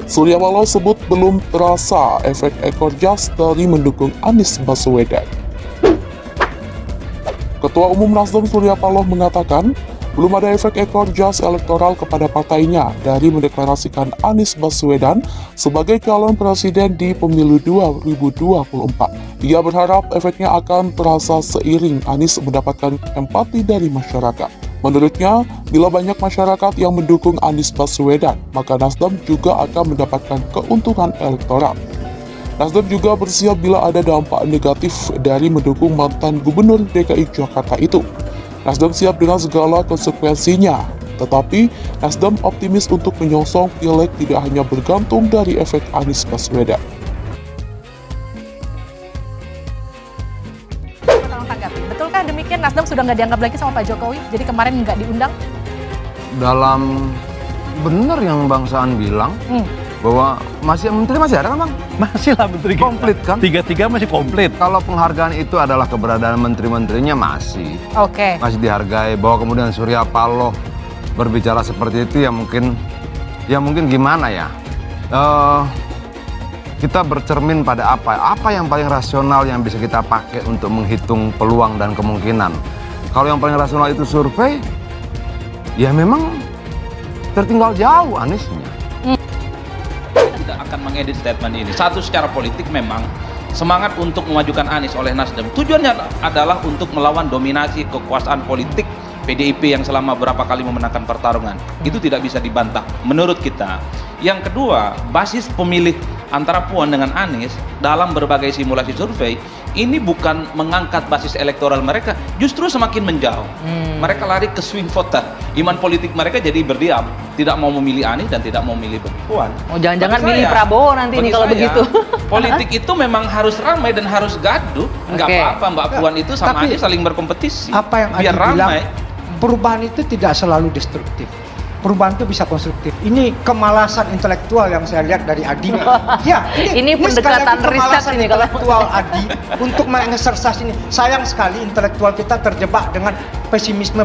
Surya Paloh sebut belum terasa efek ekor jas dari mendukung Anies Baswedan. Ketua Umum Nasdem Surya Paloh mengatakan, belum ada efek ekor jas elektoral kepada partainya dari mendeklarasikan Anies Baswedan sebagai calon presiden di pemilu 2024. Ia berharap efeknya akan terasa seiring Anies mendapatkan empati dari masyarakat. Menurutnya, bila banyak masyarakat yang mendukung Anies Baswedan, maka Nasdem juga akan mendapatkan keuntungan elektoral. Nasdem juga bersiap bila ada dampak negatif dari mendukung mantan Gubernur DKI Jakarta itu. Nasdem siap dengan segala konsekuensinya, tetapi Nasdem optimis untuk menyongsong pileg tidak hanya bergantung dari efek Anies Baswedan. Betulkah demikian Nasdem sudah nggak dianggap lagi sama Pak Jokowi? Jadi kemarin nggak diundang? Dalam benar yang Bang Saan bilang bahwa menteri masih ada kan Bang? Masih lah menteri kita. Komplit kan? Tiga-tiga masih komplit. Kalau penghargaan itu adalah keberadaan menteri-menterinya masih Oke. dihargai. Bahwa kemudian Surya Paloh berbicara seperti itu ya mungkin gimana ya? Kita bercermin pada apa yang paling rasional yang bisa kita pakai untuk menghitung peluang dan kemungkinan. Kalau yang paling rasional itu survei, ya memang tertinggal jauh Aniesnya. Tidak akan mengedit statement ini. Satu, secara politik memang semangat untuk memajukan Anies oleh Nasdem tujuannya adalah untuk melawan dominasi kekuasaan politik PDIP yang selama berapa kali memenangkan pertarungan. Itu tidak bisa dibantah menurut kita. Yang kedua, basis pemilih antara Puan dengan Anies dalam berbagai simulasi survei ini bukan mengangkat basis elektoral mereka, justru semakin menjauh. Mereka lari ke swing voter. Iman politik mereka jadi berdiam, tidak mau memilih Anies dan tidak mau memilih Puan. Oh, jangan-jangan Bagi milih saya- Prabowo nanti bagi nih kalau saya, begitu. Politik itu memang harus ramai dan harus gaduh. Nggak Oke. apa-apa Mbak Puan itu sama Tapi Anies saling berkompetisi. Apa yang biar Adi bilang, ramai. perubahan itu tidak selalu destruktif. Perubahan itu bisa konstruktif. Ini kemalasan intelektual yang saya lihat dari Adi. Ya, Ini pendekatan sekali lagi riset kemalasan ini kalau- intelektual Adi untuk mengeksersas ini. Sayang sekali intelektual kita terjebak dengan pesimisme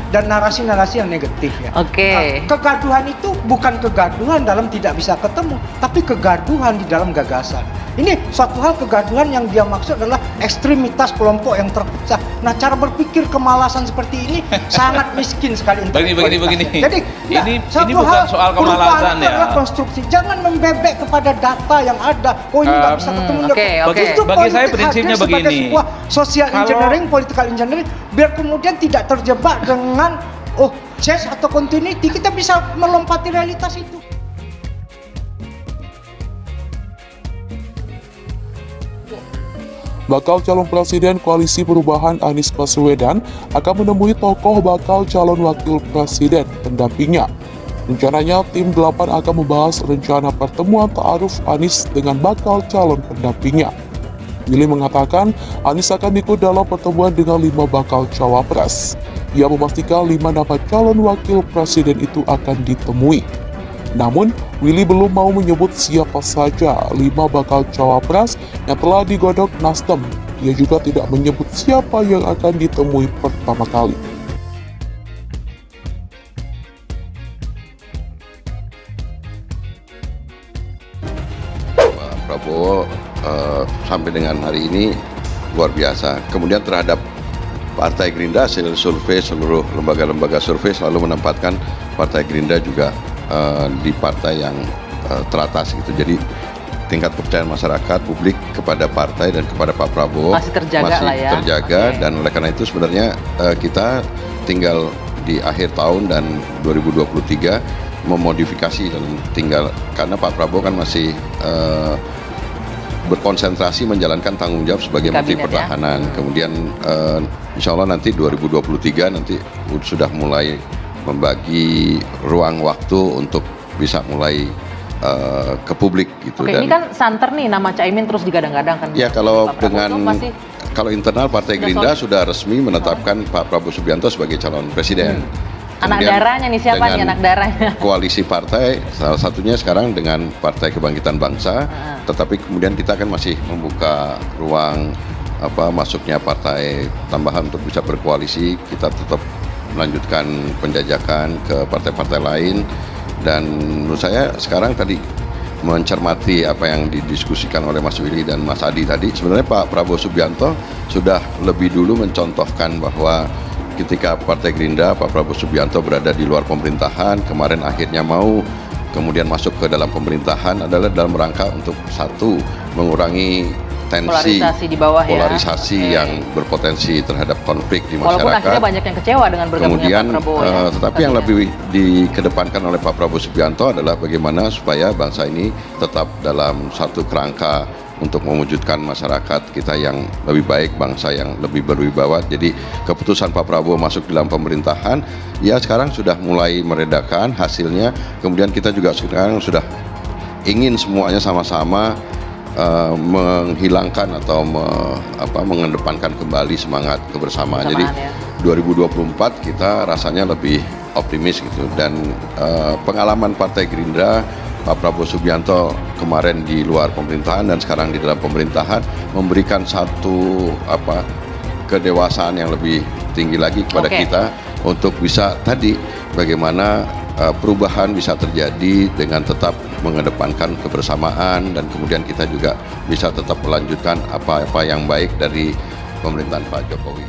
dan narasi-narasi yang negatif ya. Oke. Kegaduhan itu bukan kegaduhan dalam tidak bisa ketemu, tapi kegaduhan di dalam gagasan. Ini suatu hal kegaduhan yang dia maksud adalah ekstremitas kelompok yang terpecah. Nah, cara berpikir kemalasan seperti ini sangat miskin sekali intelektualitasnya. Begini. Jadi, Ini satu bukan hal, soal perubahan kemalasan itu ya. adalah konstruksi. Jangan membebek kepada data yang ada. Oh, ini nggak bisa ketemu. oke. Justru Bagi saya politik prinsipnya hadir sebagai begini. sebuah social Kalau- engineering, political engineering, biar kemudian tidak terjebak dengan change atau continuity. Kita bisa melompati realitas itu. Bakal calon presiden Koalisi Perubahan Anies Baswedan akan menemui tokoh bakal calon wakil presiden pendampingnya. Rencananya, tim 8 akan membahas rencana pertemuan ta'aruf Anies dengan bakal calon pendampingnya. Willy mengatakan Anies akan ikut dalam pertemuan dengan 5 bakal cawapres. Ia memastikan 5 nama calon wakil presiden itu akan ditemui. Namun, Willy belum mau menyebut siapa saja 5 bakal cawapres yang telah digodok Nasdem. Ia juga tidak menyebut siapa yang akan ditemui pertama kali. Pak Prabowo sampai dengan hari ini luar biasa. Kemudian terhadap Partai Gerindra, hasil survei seluruh lembaga-lembaga survei selalu menempatkan Partai Gerindra juga di partai yang teratas gitu. Jadi tingkat kepercayaan masyarakat publik kepada partai dan kepada Pak Prabowo Masih terjaga lah ya. terjaga. Oke. Dan oleh karena itu sebenarnya kita tinggal di akhir tahun dan 2023 memodifikasi dan tinggal karena Pak Prabowo kan masih berkonsentrasi menjalankan tanggung jawab sebagai Menteri Kabinet, ya. Pertahanan. Kemudian insya Allah nanti 2023 nanti sudah mulai membagi ruang waktu untuk bisa mulai ke publik gitu. Oke, Dan ini kan santer nih nama Caimin terus digadang-gadang kan. ya kalau Pak Prabowo dengan tuh pasti kalau internal Partai Sudah Gerindra solid. sudah resmi menetapkan Pak Prabowo Subianto sebagai calon presiden. anak Kemudian darahnya nih siapa nih dengan anak darahnya? Koalisi partai salah satunya sekarang dengan Partai Kebangkitan Bangsa, tetapi kemudian kita kan masih membuka ruang masuknya partai tambahan untuk bisa berkoalisi. Kita tetap melanjutkan penjajakan ke partai-partai lain Dan menurut saya sekarang tadi mencermati apa yang didiskusikan oleh Mas Willy dan Mas Adi tadi, sebenarnya Pak Prabowo Subianto sudah lebih dulu mencontohkan bahwa ketika Partai Gerindra, Pak Prabowo Subianto berada di luar pemerintahan, kemarin akhirnya mau kemudian masuk ke dalam pemerintahan adalah dalam rangka untuk satu, mengurangi tensi, Polarisasi di bawah ya. polarisasi Oke. yang berpotensi terhadap konflik di Walaupun masyarakat. akhirnya banyak yang kecewa dengan bergabungnya Kemudian, Pak Prabowo ya. tetapi yang lebih dikedepankan oleh Pak Prabowo Subianto adalah bagaimana supaya bangsa ini tetap dalam satu kerangka untuk mewujudkan masyarakat kita yang lebih baik, bangsa yang lebih berwibawa. Jadi keputusan Pak Prabowo masuk dalam pemerintahan, ya sekarang sudah mulai meredakan hasilnya. Kemudian kita juga sekarang sudah ingin semuanya sama-sama menghilangkan atau mengedepankan kembali semangat kebersamaan. Jadi 2024 kita rasanya lebih optimis gitu, dan pengalaman Partai Gerindra, Pak Prabowo Subianto kemarin di luar pemerintahan dan sekarang di dalam pemerintahan memberikan satu kedewasaan yang lebih tinggi lagi kepada kita untuk bisa tadi bagaimana perubahan bisa terjadi dengan tetap mengedepankan kebersamaan, dan kemudian kita juga bisa tetap melanjutkan apa-apa yang baik dari pemerintahan Pak Jokowi.